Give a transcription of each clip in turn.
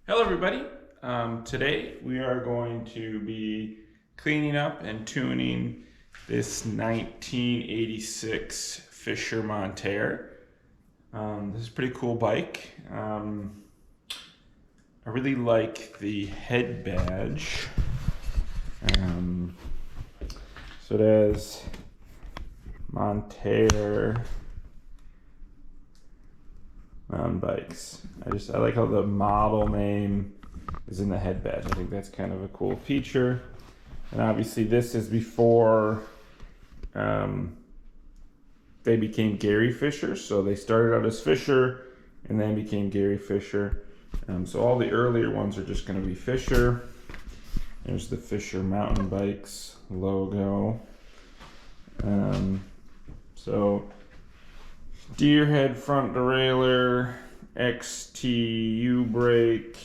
Hello everybody. Today we are going to be cleaning up and tuning this 1986 Fisher Montare. This is a pretty cool bike. I really like the head badge. So it has Montare mountain bikes. I like how the model name is in the head badge. I think that's kind of a cool feature. And obviously this is before they became Gary Fisher. So they started out as Fisher and then became Gary Fisher. So all the earlier ones are just going to be Fisher. There's the Fisher mountain bikes logo. So deer head front derailleur, XTU brake,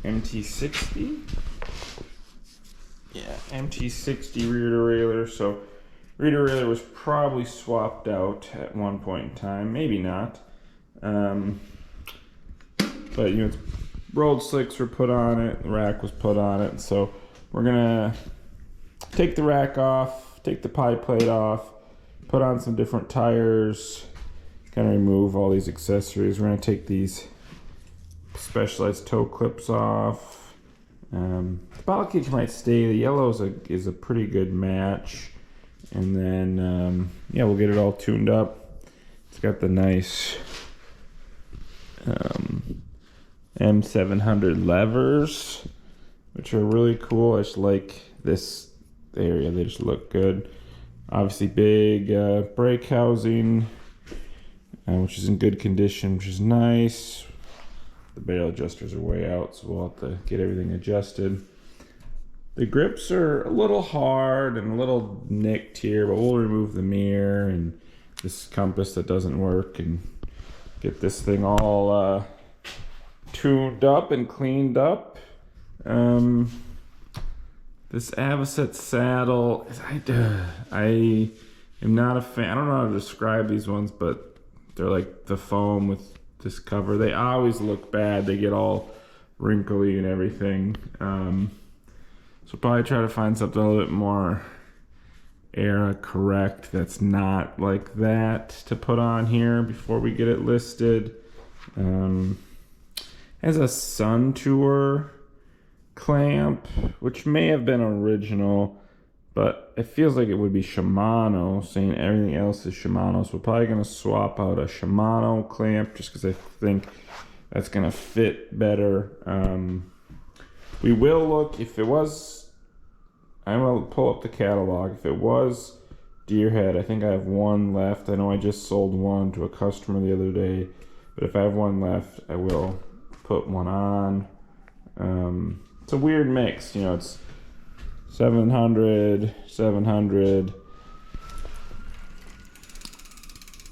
MT60. Yeah, MT60 rear derailleur. So rear derailleur was probably swapped out at one point in time, maybe not. But it's rolled slicks were put on it, the rack was put on it. So we're gonna take the rack off, take the pie plate off, put on some different tires, kind of remove all these accessories. We're going to take these Specialized toe clips off. The bottle cage might stay. The yellow is a pretty good match. And then, yeah, we'll get it all tuned up. It's got the nice M700 levers, which are really cool. I just like this area. They just look good. Obviously big brake housing, which is in good condition, which is nice. The barrel adjusters are way out, so we'll have to get everything adjusted. The grips are a little hard and a little nicked here, but we'll remove the mirror and this compass that doesn't work and get this thing all tuned up and cleaned up. This Avocet saddle, I am not a fan. I don't know how to describe these ones, but they're like the foam with this cover. They always look bad. They get all wrinkly and everything. So probably try to find something a little bit more era correct that's not like that to put on here before we get it listed. Has a Sun Tour clamp, which may have been original, but it feels like it would be Shimano, saying everything else is Shimano. So we're probably going to swap out a Shimano clamp just because I think that's going to fit better. We will look, if it was, I'm going to pull up the catalog. If it was deer head, I think I have one left. I know I just sold one to a customer the other day, but if I have one left, I will put one on. It's a weird mix, it's 700.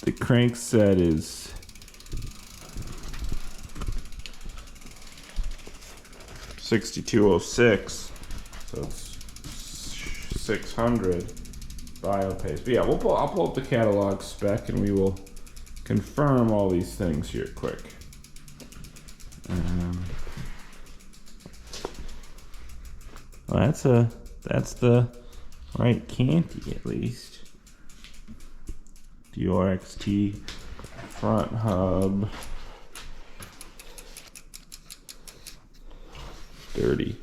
The crank set is $62.06, so it's 600 biopaste. But yeah, I'll pull up the catalog spec and we will confirm all these things here quick. Well, that's the right canty at least. DRXT front hub. Dirty.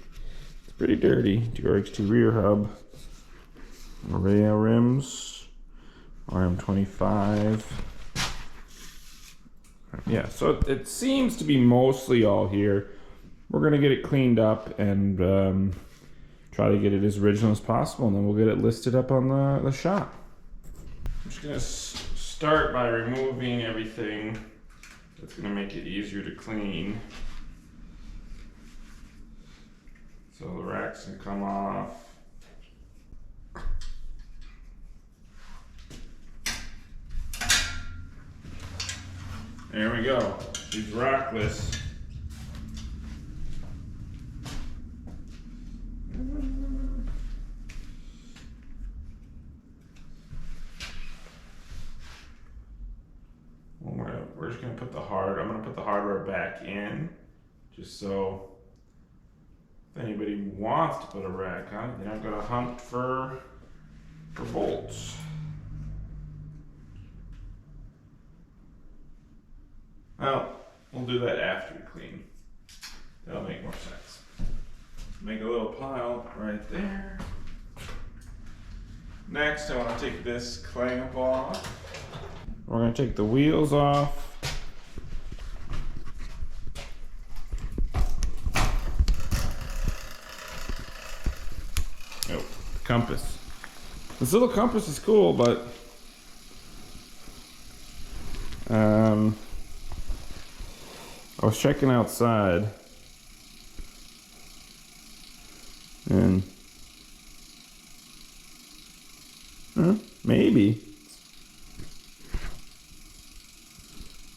It's pretty dirty. DRXT rear hub. Araya rims. RM25. Yeah, so it seems to be mostly all here. We're gonna get it cleaned up and try to get it as original as possible, and then we'll get it listed up on the shop. I'm just gonna start by removing everything that's gonna make it easier to clean. So the rack's gonna come off. There we go. She's rockless. We're just gonna put the hardware back in just so if anybody wants to put a rack on it, they don't gotta hunt for bolts. Well, we'll do that after we clean. That'll make more sense. Make a little pile right there. Next, I want to take this clamp off. We're going to take the wheels off. Oh, compass. This little compass is cool, but I was checking outside and maybe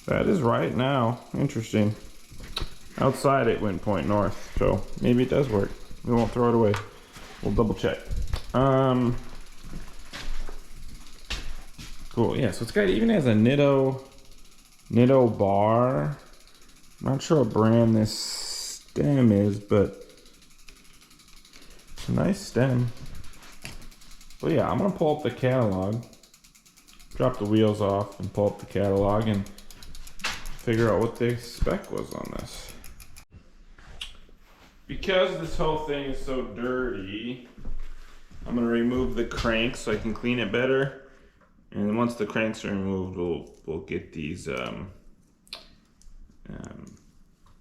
that is right now. Interesting. Outside it went point north, so maybe it does work. We won't throw it away. We'll double check. Cool. Yeah. So it's got, even has a Nitto bar. I'm not sure what brand this stem is, but it's a nice stem. But yeah, I'm gonna pull up the catalog, drop the wheels off, and pull up the catalog and figure out what the spec was on this. Because this whole thing is so dirty, I'm gonna remove the crank so I can clean it better. And then once the cranks are removed, we'll get these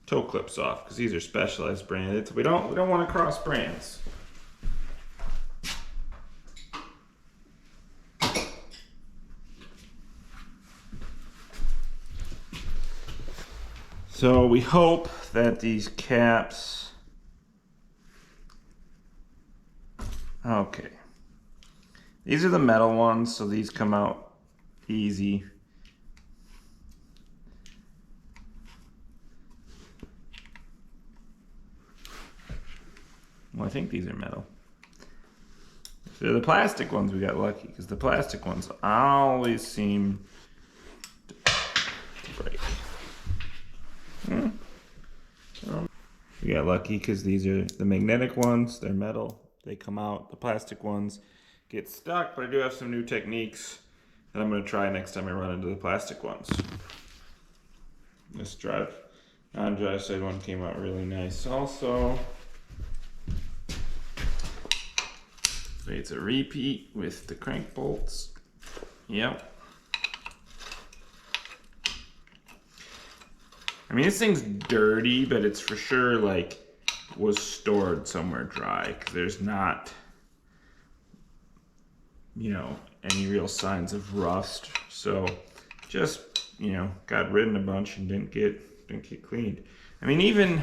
toe clips off, because these are Specialized branded. So we don't want to cross brands. So we hope that these caps, okay, these are the metal ones, so these come out easy. Well, I think these are metal. If they're the plastic ones, we got lucky, because the plastic ones always seem to break. We got lucky because these are the magnetic ones. They're metal. They come out. The plastic ones get stuck, but I do have some new techniques that I'm going to try next time I run into the plastic ones. This non-dry side one came out really nice also. It's a repeat with the crank bolts. Yep. I mean, this thing's dirty, but it's for sure like was stored somewhere dry, because there's not, you know, any real signs of rust. So just, you know, got ridden a bunch and didn't get cleaned. I mean, even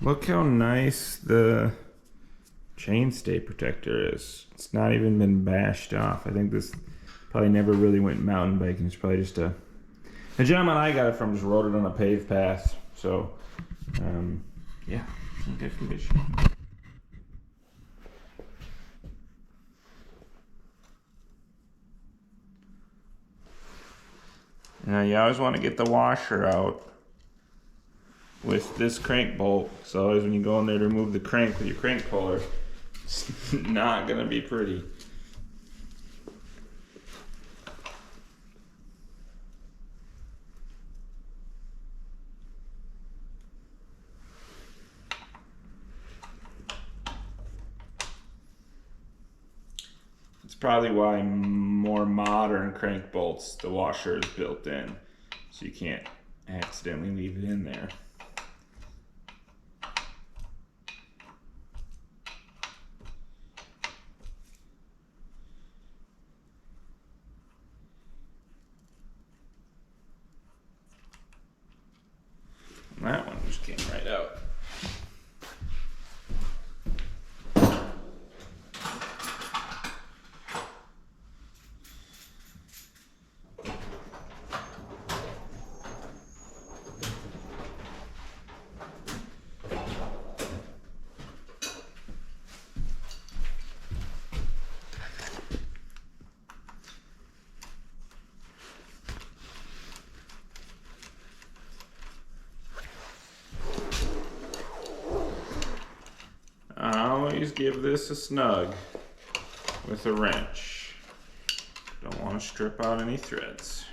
look how nice the chainstay protector is. It's not even been bashed off. I think this probably never really went mountain biking. It's probably just the gentleman I got it from just rode it on a paved path. So yeah, in good condition. Now you always want to get the washer out with this crank bolt. So always when you go in there to remove the crank with your crank puller, it's not gonna be pretty. It's probably why more modern crank bolts, the washer is built in, so you can't accidentally leave it in there. And that one just came right out. give this a snug with a wrench. Don't want to strip out any threads.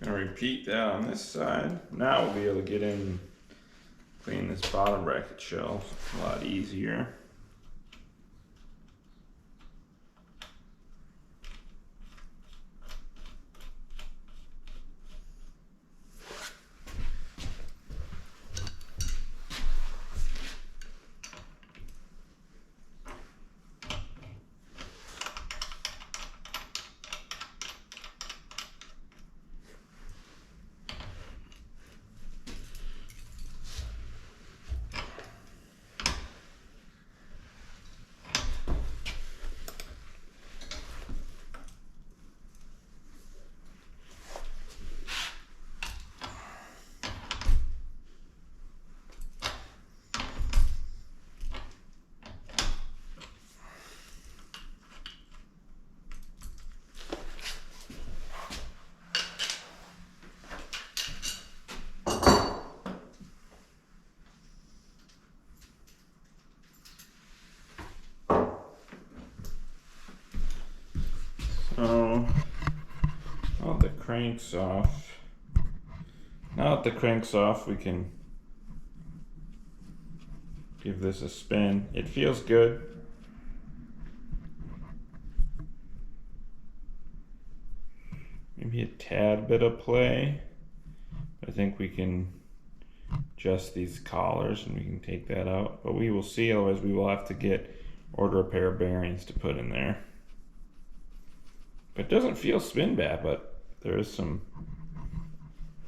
Gonna repeat that on this side. Now we'll be able to get in, clean this bottom bracket shelf a lot easier. So, now that the crank's off, we can give this a spin. It feels good. Maybe a tad bit of play. I think we can adjust these collars and we can take that out. But we will see, otherwise we will have to order a pair of bearings to put in there. It doesn't feel spin bad, but there is some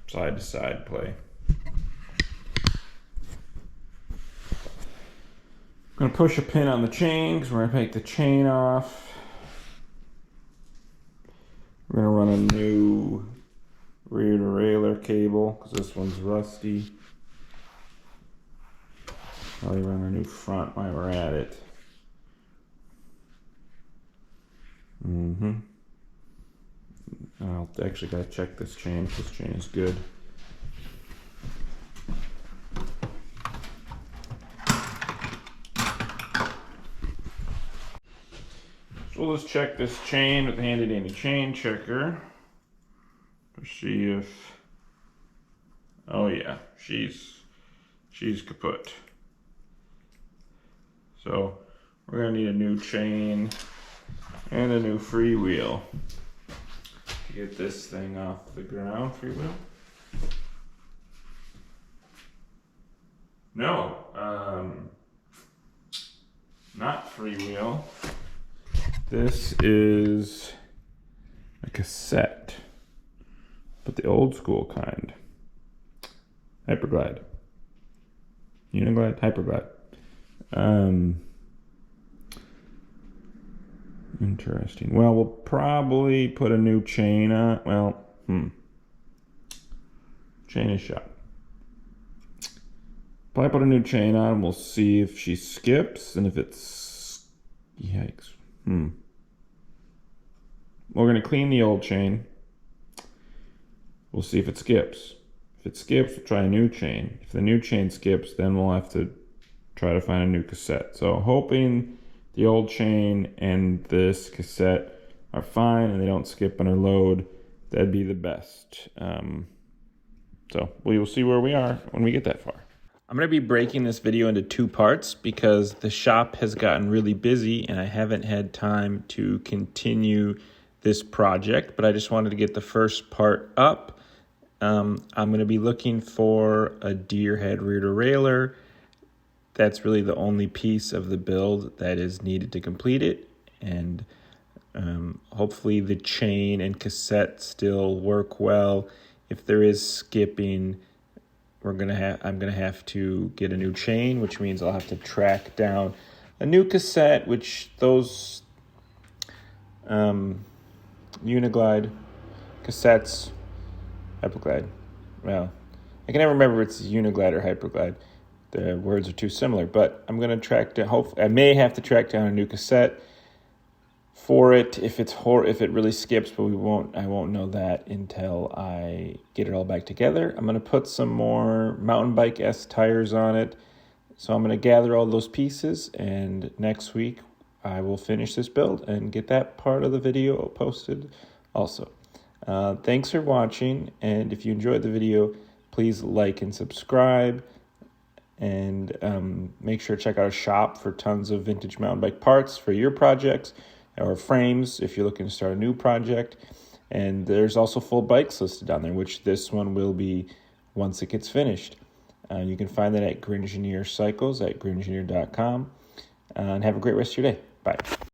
side to side play. I'm gonna push a pin on the chain because we're gonna take the chain off. We're gonna run a new rear derailleur cable because this one's rusty. Probably run a new front while we're at it. I'll actually gotta check this chain if this chain is good. So let's check this chain with the handy dandy chain checker to see if, oh yeah, she's kaput. So we're gonna need a new chain and a new freewheel to get this thing off the ground. Freewheel? No, not freewheel. This is a cassette, but the old school kind. Hyperglide. Uniglide? Hyperglide. Interesting. Well, we'll probably put a new chain on. Well, chain is shot. Probably put a new chain on. We'll see if she skips and if it's... Yikes. We're going to clean the old chain. We'll see if it skips. If it skips, we'll try a new chain. If the new chain skips, then we'll have to try to find a new cassette. So hoping the old chain and this cassette are fine and they don't skip on our load, that'd be the best. So we will see where we are when we get that far. I'm going to be breaking this video into two parts because the shop has gotten really busy and I haven't had time to continue this project, but I just wanted to get the first part up. I'm going to be looking for a deer head rear derailleur. That's really the only piece of the build that is needed to complete it, and hopefully the chain and cassette still work well. If there is skipping, I'm gonna have to get a new chain, which means I'll have to track down a new cassette, which those Uniglide cassettes, Hyperglide. Well, I can never remember if it's Uniglide or Hyperglide. The words are too similar, but I'm gonna track down. I may have to track down a new cassette for it if it really skips, but I won't know that until I get it all back together. I'm gonna put some more mountain bike S tires on it, so I'm gonna gather all those pieces, and next week I will finish this build and get that part of the video posted also. Thanks for watching, and if you enjoyed the video, please like and subscribe, and make sure to check out our shop for tons of vintage mountain bike parts for your projects, or frames if you're looking to start a new project. And there's also full bikes listed down there, which this one will be once it gets finished. You can find that at Gringineer Cycles at gringineer.com. And have a great rest of your day. Bye.